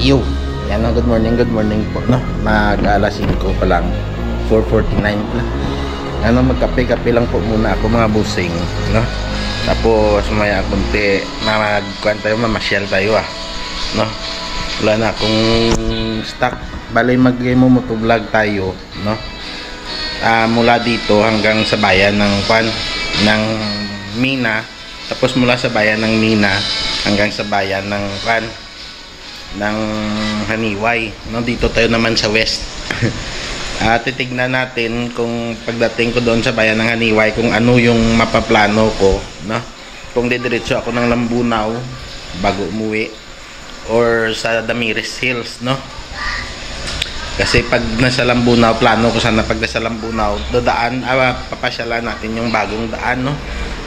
Yo, yan o, good morning po, no? Mag-alas 5 pa lang, 4:49 pa. Ano, magkape-kape lang po muna ako mga busing, no? Tapos maya kunti, magkuhan tayo, mamasyal tayo no? Wala na akong stock, balay mag-motovlog tayo, no? Mula dito hanggang sa bayan ng ng Mina, tapos mula sa bayan ng Mina hanggang sa bayan ng ng Haniway, no? Dito tayo naman sa west. Titignan natin kung pagdating ko doon sa bayan ng Haniway kung ano yung mapaplano ko, no? Kung didiretso ako ng Lambunaw bago umuwi or sa Damiris Hills, no? Kasi pag nasa Lambunaw, plano ko sana pag nasa Lambunaw, dodaan, papasyalan natin yung bagong daan, no?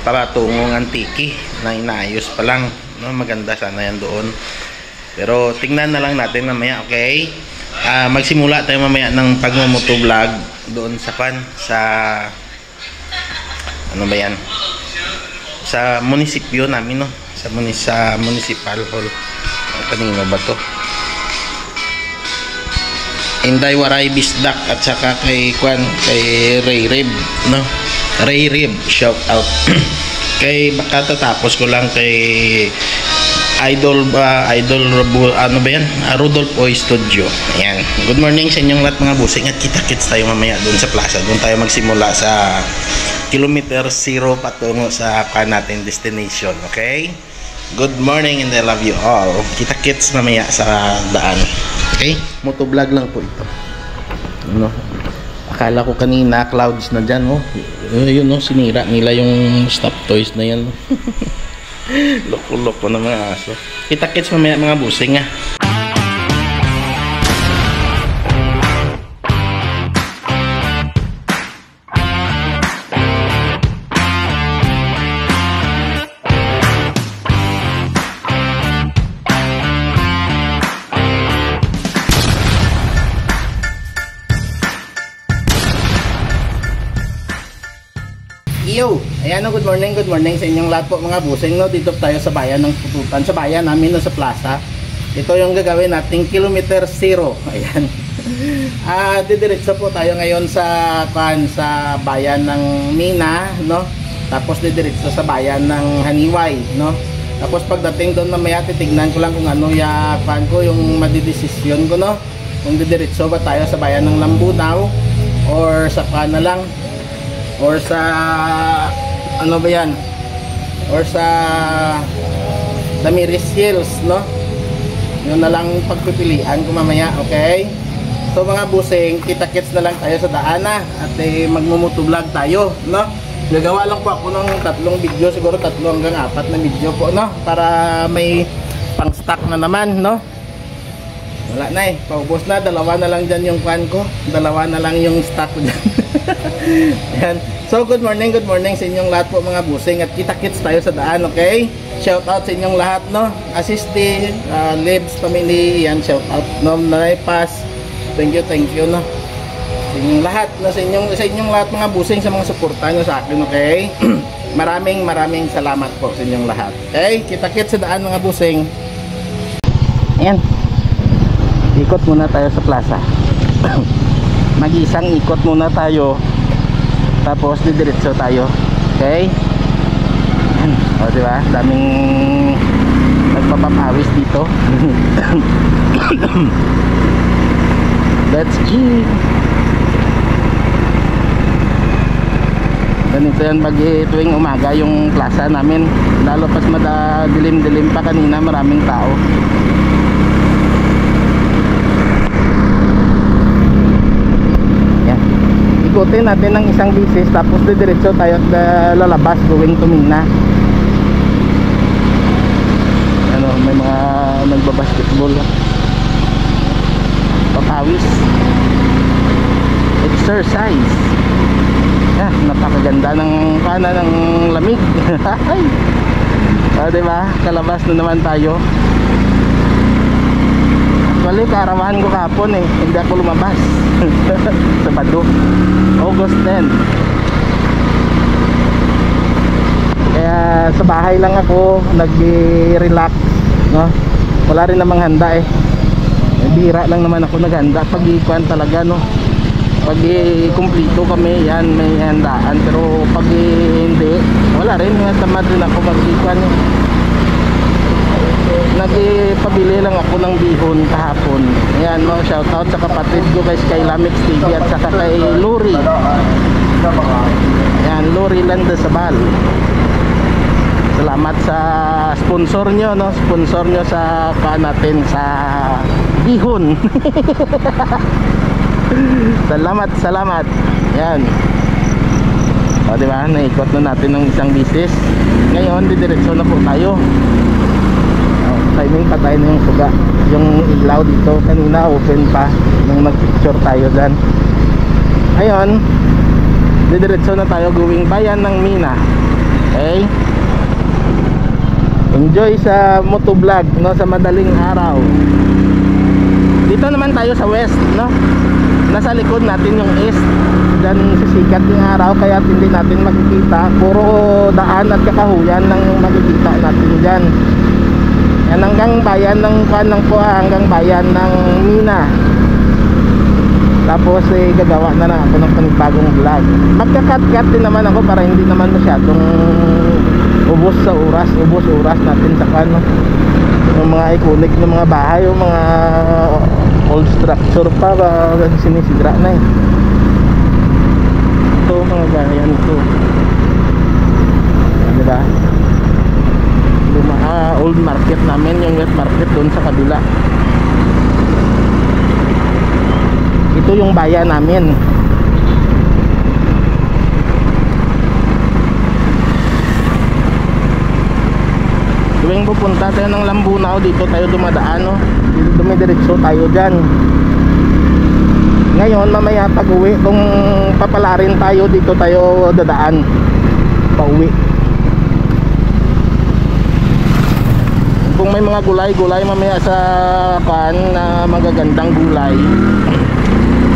Para tungong Antique na inaayos pa lang, no? Maganda sana yan doon. Pero tingnan na lang natin mamaya, okay? Magsimula tayo mamaya ng pagmamotovlog doon sa sa ano ba yan? Sa munisipyo namin, no? Sa municipal hall. Kanino ba to? Inday Waray Bisdak at saka kay Ray Rib, no? Ray Rib, shout out. Kay baka tatapos ko lang kay Idol ano ba yan? Rudolph Oy Studio. Ayan. Good morning sa inyong lahat mga busing, at kita-kits tayo mamaya doon sa plaza. Doon tayo magsimula sa kilometer 0 patungo sa natin destination, okay? Good morning and I love you all. Kita-kits mamaya sa daan. Okay? Motovlog lang po ito. Ano? Akala ko kanina clouds na dyan, oh. Yun, oh, sinira nila yung stop toys na yan. Loko-loko na mga aso. Kita-kits mamaya mga busing, Yo, ayan, good morning sa inyong lahat po mga busing, no? Dito tayo sa bayan ng Pututan, sa bayan namin, no, sa plaza. Ito yung gagawin nating kilometer 0. Ayan. Didiretso po tayo ngayon sa bayan ng Mina, no? Tapos didiretso sa bayan ng Haniway, no? Tapos pagdating doon mamaya titignan ko lang kung ano yung madidesisyon ko, no? Kung didiretso ba tayo sa bayan ng Lambunaw or sa na lang, or sa ano ba yan, or sa Damiris Hills, no? Yun na lang pagpipilian ko mamaya, okay? So mga busing, kita-kits na lang tayo sa daan at magmumotovlog tayo, no? Gagawa lang po ako ng 3 video, siguro 3 hanggang 4 na video po, no? Para may pang stock na naman, no? Wala na paubos na, 2 na lang dyan yung ko, 2 na lang yung stock ko dyan. Ayan. So good morning sa inyong lahat po mga busing, at kita-kits tayo sa daan, okay? Shout out sa inyong lahat, no? Assisty, Libs family, yan, shout out, no? Naipas, thank you, no? Sa inyong lahat, no? Sa inyong lahat mga busing, sa mga suporta nyo sa akin, okay? maraming salamat po sa inyong lahat, okay? Kita-kits sa daan mga busing. Ayan, ikot muna tayo sa plaza. Mag-isang ikot muna tayo, tapos didiretso tayo, okay? Yan. O diba, daming nagpapapawis dito. Let's G. Ganito yan pag tuwing umaga yung plaza namin, lalo pas dilim-dilim pa kanina, maraming tao. Ikutin natin ng isang bisis, tapos didiretso tayo at lalabas going to Mina. Ano, may mga nagbabasketball, papawis, exercise. Napakaganda ng ng lamig. Diba, kalabas na naman tayo. Actually, karawahan ko kahapon, hindi ako lumabas. Sabado, August 10. Kaya sa bahay lang ako nag-relax, no? Wala rin namang handa bihira lang naman ako naghanda pag ikuan talaga, no. Pag kumpleto kami, yan may handaan, pero pag hindi, wala rin, tamad rin ako pag ikuan. Nagpabili lang ako ng bihon kahapon. Ayan, mga shoutout sa kapatid ko kay Skylamix TV at saka kay Lori. Ayan, Lori Landasabal. Salamat sa sponsor nyo, no? Sponsor nyo sa natin sa bihon. Salamat. Ayan. O, diba? Naikot na natin ng isang business. Ngayon, didiretso na po tayo. Timing patay na yung suga, yung ilaw dito kanina open pa nung nag-picture tayo dyan. Ayun, didiretso na tayo going bayan ng Mina. Okay, enjoy sa motovlog, no, sa madaling araw. Dito naman tayo sa west, no, nasa likod natin yung east. Dyan sisikat yung araw kaya hindi natin makikita, puro daan at kakahuyan lang yung makikita natin dyan. Yan, hanggang bayan ng hanggang bayan ng Mina. Tapos gagawa na lang ako ng panibagong vlog. Magka-cut-cut din naman ako para hindi naman masyadong ubos oras natin sa yung mga iconic ng mga bahay, yung mga old structure pa sinisidra na ito mga bayan ito, diba? Old market namin, yung wet market doon sa kabila. Ito yung bayan namin. Tuwing pupunta tayo ng Lambunaw, dito tayo dumadaan, no? Dumidiretso tayo dyan. Ngayon mamaya pag uwi, kung papalarin tayo, dito tayo dadaan pauwi. Kung may mga gulay mamaya sa na magagandang gulay,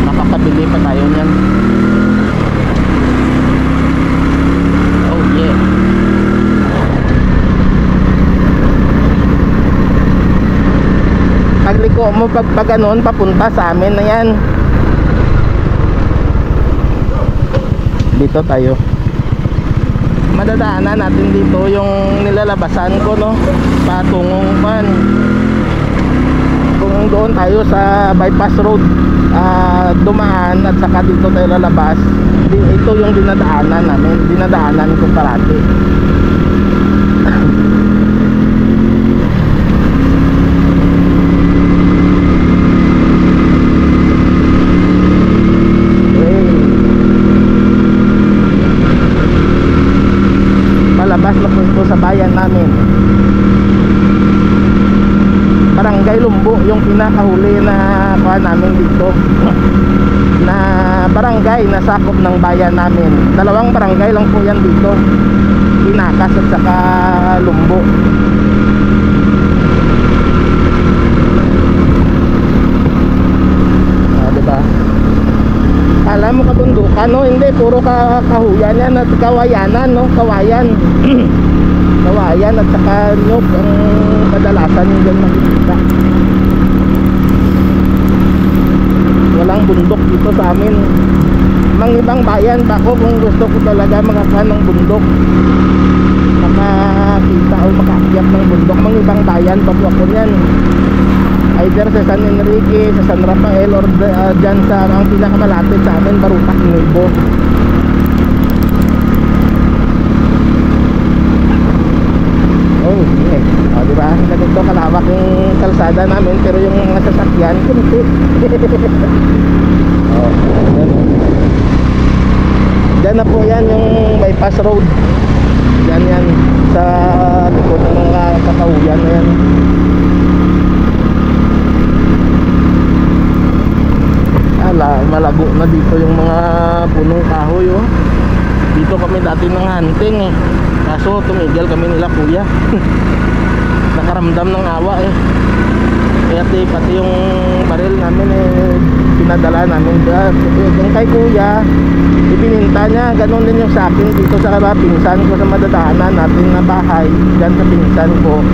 makakabili pa tayo niyan. Oh yeah. Pagliko mo pag ganun, papunta sa amin na yan. Dito tayo. Madadaanan natin dito yung nilalabasan ko, no, patungong pan. Kung doon tayo sa bypass road dumaan at saka dito tayo lalabas, ito yung dinadaanan ko parati. Palabas na po ito sa bayan namin. Barangay Lumbo yung pinakahuli na namin dito na barangay na sakop ng bayan namin. Dalawang barangay lang po yan dito, Pinakas at saka Lumbo. Diba? Alam mo kabundukan, no? Hindi, puro kahuyan yan at kawayanan, no? Kawayan. Kawayan at saka nyog ang kadalasan yung dyan makikita. Walang bundok dito sa amin. Mang ibang bayan pa ako kung gusto ko talaga makakuha ng bundok, makakita o makaakyat ng bundok. Mang ibang bayan pa po ako yan, either sa San Enrique, sa San Rafael, or dyan sa ang pinakamalapit sa amin, Barutak, Nuevo. Oh, okay. O, diba? Ganito kalawak yung kalsada namin, pero yung mga sasakyan, kunti. Oh, dyan na po yan yung bypass road. Dyan yan sa likod ng mga kakahuyan na yan. Malago na dito yung mga punong kahoy, oh. Dito kami dati ng hunting eh, kaso tumigil kami nila kuya. Nakaramdam ng awa eh, kaya pati yung baril namin pinadala namin yung kay kuya, ipininta niya. Ganon din yung sa akin dito sa pinsan ko sa madadaanan natin na bahay dyan sa pinsan ko.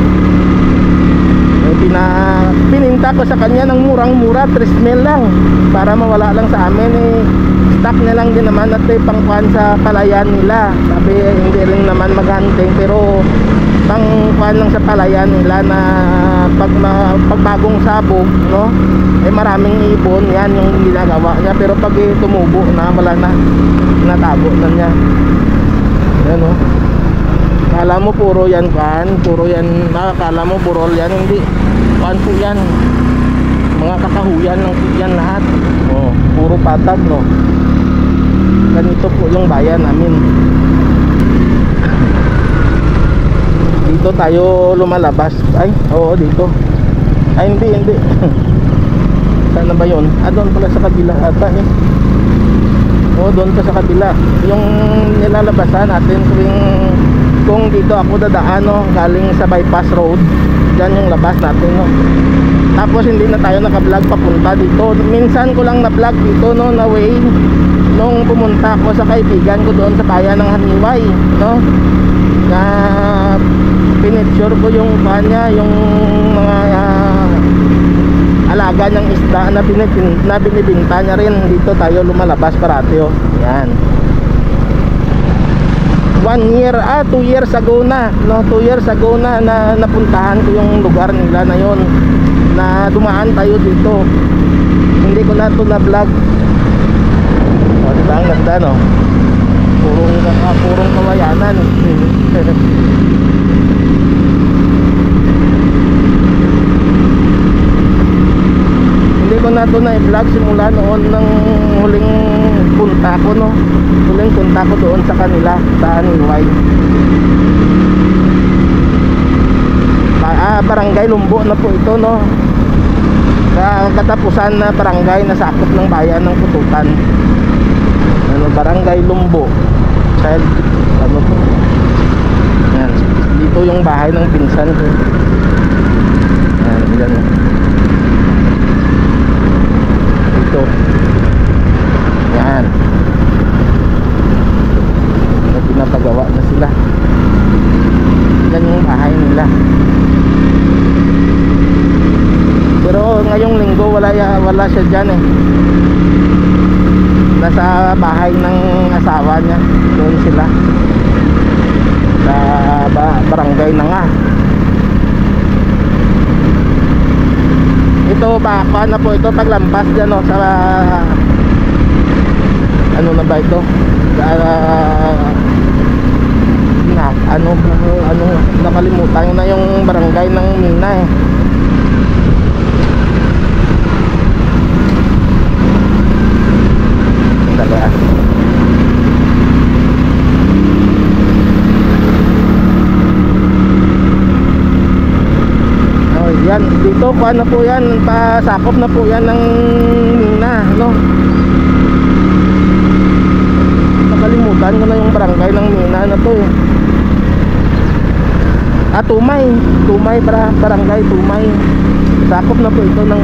Pininta Binenta ko sa kanya ng murang-mura, 3 mil lang, para mawala lang sa amin eh. Stock na lang din naman at pangkuhan sa palayan nila. Sabi hindi rin naman maghunting, pero pangkuhan lang sa palayan nila na pag bagong sabog, no? Eh maraming ibon, yan yung ginagawa niya. Pero pag tumubo na, wala na, natago na niya. Yan o. Kala mo puro yan kan, puro yan, kala mo burol yan, hindi. Kan po yan, mga kakahuyan lang po yan lahat. Oh, puro patag, no. Ganito po yung bayan namin. Dito tayo lumalabas. Ay, oo dito. Ay hindi. Saan na ba yun? Ah, doon pala sa kabila ata eh. Oo, doon pa sa kabila. Yung nilalabasan natin kung dito ako dadaan, no, galing sa bypass road, dyan yung labas natin, no. Tapos hindi na tayo naka-vlog papunta dito. Minsan ko lang na-vlog dito, no, na way nung pumunta ako sa kaibigan ko doon sa bayan ng Haniway, no, na pinitsure ko yung kanya, yung mga alaga niyang isda na binibinta niya rin. Dito tayo lumalabas parati, oh. Yan. 1 year, 2 years ago na, no, 2 years ago na napuntahan ko yung lugar nila na yon, na dumaan tayo dito. Hindi ko na ito na vlog. O, diba ang ganda, no? Purong kawayanan. Hindi ko na ito na i-vlog simula noon ng huling punta ko, no? Huling punta ko doon sa kanila, sa Haniway. Barangay Lumbo na po ito, no? Katapusan na barangay na sakop ng bayan ng Putukan. Ano, Barangay Lumbo. Child, ano po? Yan. Dito yung bahay ng pinsan ko. Yan, yan. Dito. Yan. Pinapagawa na sila. Yan yung bahay nila. Pero ngayong linggo wala siya dyan eh. Nasa bahay ng asawa niya. Doon sila sa barangay na nga. Ito baka na po ito paglampas dyan, no, sa ano na ba ito, ano nakalimutan na yung barangay ng Mina eh. Dalawa. Oh, yan dito ko ano po yan, pasakop na po yan ng Mina, no. Nakalimutan ko na yung barangay ng Mina na to eh. Tumay, barangay Tumay. Sakop na po ito ng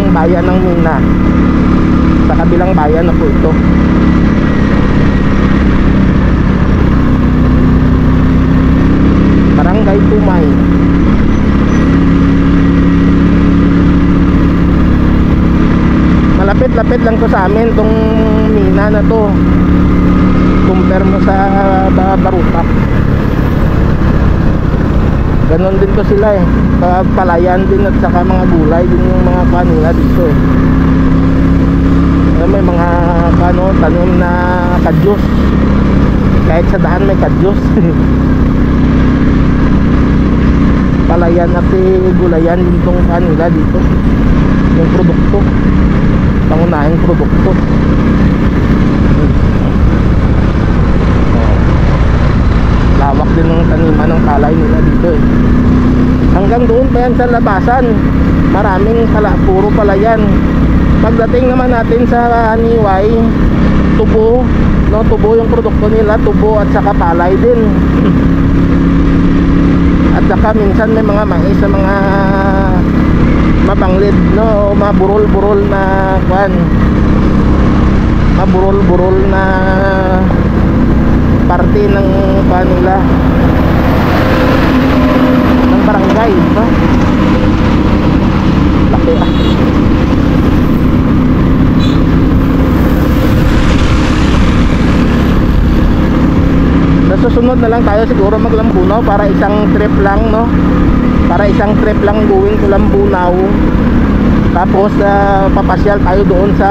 bayan ng Mina. Sa kabilang bayan na po ito. Barangay Tumay. Malapit-lapit lang to sa amin tong Mina na to. Compare mo sa Barutak. Ganon din to sila eh. Palayan din at saka mga gulay din yung mga kanila dito eh. May mga tanim na kadyos. Kahit sa daan may kadyos. Palayan at gulayan din tong kanila dito. Yung produkto, pangunahing produkto. Lawak din ng taniman ng palay nila dito eh. Hanggang doon pa yan sa labasan, maraming puro palayan. Pagdating naman natin sa Haniway, tubo, no, tubo yung produkto nila, tubo at saka palay din. At saka minsan may mga mais sa mga mabanglid, no, maburol-burol na kwan, maburol-burol na parte ng kwan nila, ng barangay, no? Laki susunod na lang tayo siguro maglambunaw para isang trip lang, no? Para isang trip lang going to Lambunaw. Tapos papasyal tayo doon sa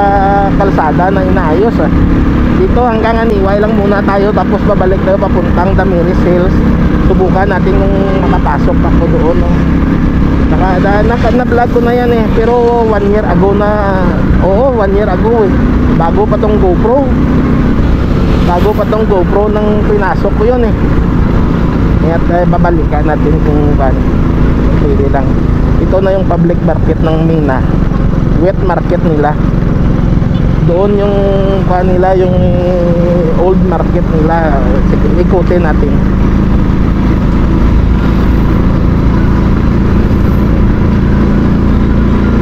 kalsada na inaayos. Dito hanggang Aniway lang muna tayo, tapos babalik tayo papuntang Damiris Hills. Subukan natin kung makapasok ako doon, no? Na-vlog ko na yan eh, pero 1 year ago na. Oo, 1 year ago eh. Bago pa tong GoPro nang pinasok ko yun eh. Kaya babalikan natin kung pwede lang. Ito na yung public market ng Mina, wet market nila. Doon yung nila, yung old market nila. Sige, ikutin natin.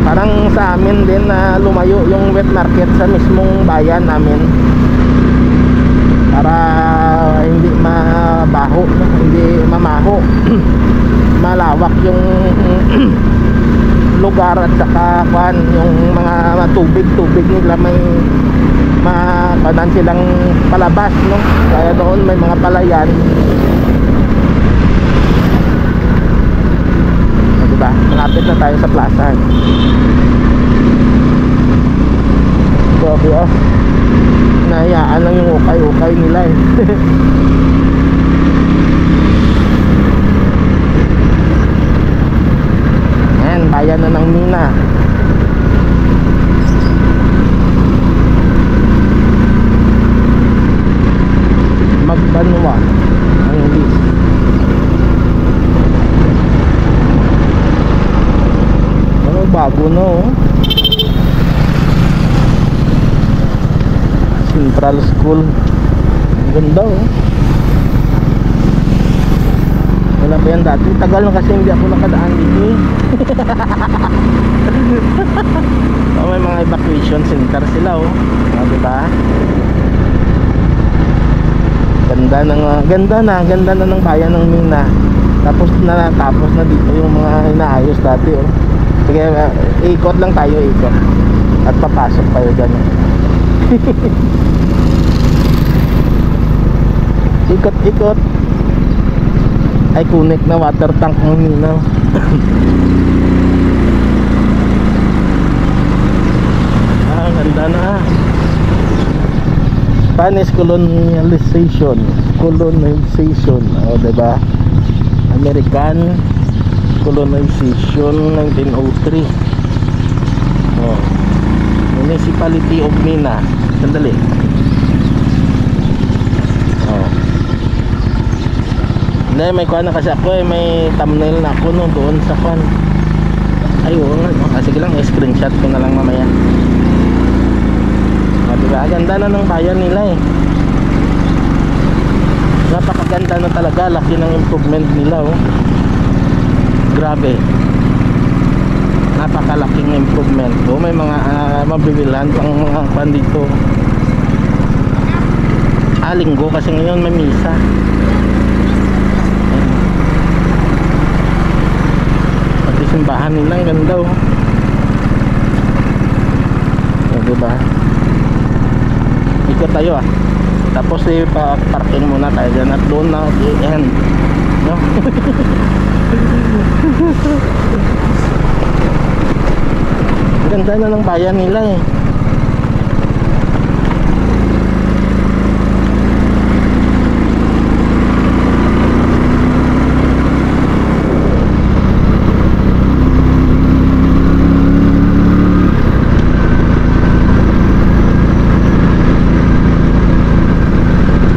Parang sa amin din na lumayo yung wet market sa mismong bayan namin, para hindi mabaho, hindi mamaho. Malawak yung lugar at saka yung mga tubig nila, may makanan silang palabas, no? Kaya doon may mga palayan. Diba? Malapit na tayo sa plaza. Grabe ah. Nahayaan lang yung ukay-ukay nila eh. Ayan, bayan na ng Mina. Magbanwa ang list. Bago na oh. Central School. Ang ganda oh. Wala pa yan dati. Tagal na kasi hindi ako nakadaan dito eh. Oh, may mga evacuation center sila oh. Diba? Ganda na ng bayan ng Mina. Tapos na dito yung mga inaayos dati oh. Sige, ikot lang tayo, ikot. At papasok tayo dyan. Ikot. Iconic na water tank ng Mina. Ganda na. Spanish colonization. O, diba? American colonization 1903. Oh. Municipality of Mina. Sandali. Oh. Hindi, may kuha na kasi ako eh. May thumbnail na ako no, doon sa kuha. Ayun. Sige lang, screenshot ko na lang mamaya. Oh, diba? Ganda na ng bayan nila eh. Napakaganda na talaga. Laki ng improvement nila oh. Grabe. Napakalaking improvement. Oh, may mga mabibilan pang mga pan dito. Linggo kasi ngayon may misa. Pati simbahan nila, ang ganda oh. Diba? Ikot tayo ah. Tapos parking muna tayo dyan at doon na i-end, no? Ganda na ng bayan nila eh.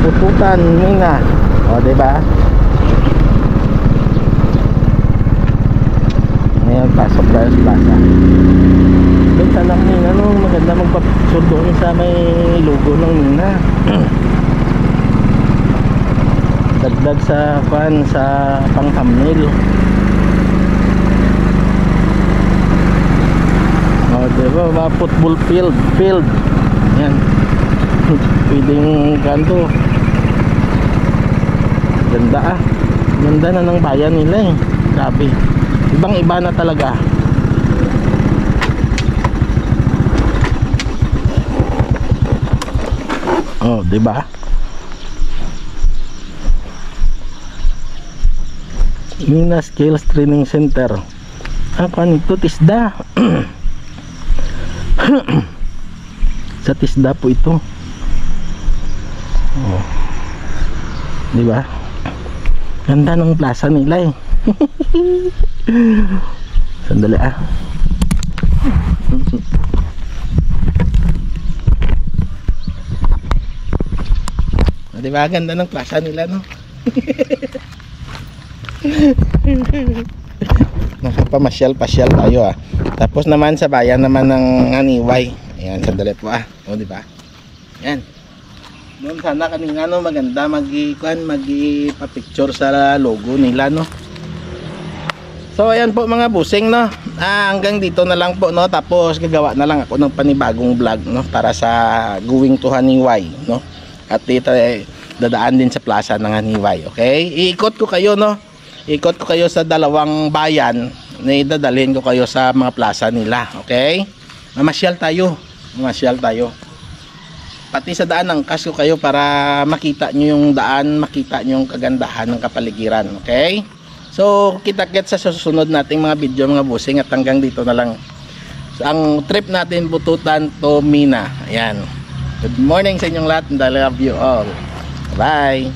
Puputan Mina. O, diba? Ngayon pasok tayo sa plaza. Benta lang Mina, no? Maganda magpapicture doon sa may logo ng Mina. Dagdag sa fan, sa pang thumbnail. O, diba? Mga football field. Yan. Pwedeng kanto. Ganda ah. Ganda na ng bayan nila eh. Grabe. Ibang iba na talaga. Oh, diba? Mina Skills Training Center. Ano ito? Tisda. Sa Tisda po ito. Oh. Di ba? Ganda ng plaza nila eh. Sandali ah. Di ba? Ganda ng plaza nila, no? Nakapamasyal-pasyal tayo ah. Tapos naman sa bayan naman ng Haniway. Ayan, sandali po ah. O, di ba? Ayan. Doon sana kanina no, maganda magi-pa-picture sa logo nila, no. So ayan po mga busing, no. Hanggang dito na lang po, no. Tapos gagawa na lang ako ng panibagong vlog, no, para sa going to Haniway, no. At dito dadaan din sa plaza ng Haniway, okay? Iikot ko kayo, no. Ikot ko kayo sa dalawang bayan na idadalhin ko kayo sa mga plaza nila, okay? Mamasyal tayo. Pati sa daan angkas ko kayo para makita nyo yung daan, makita nyo yung kagandahan ng kapaligiran, okay? So, kita-kits sa susunod nating mga video mga busing, at hanggang dito na lang. So, ang trip natin Bututan to Mina. Ayan. Good morning sa inyong lahat and I love you all. Bye!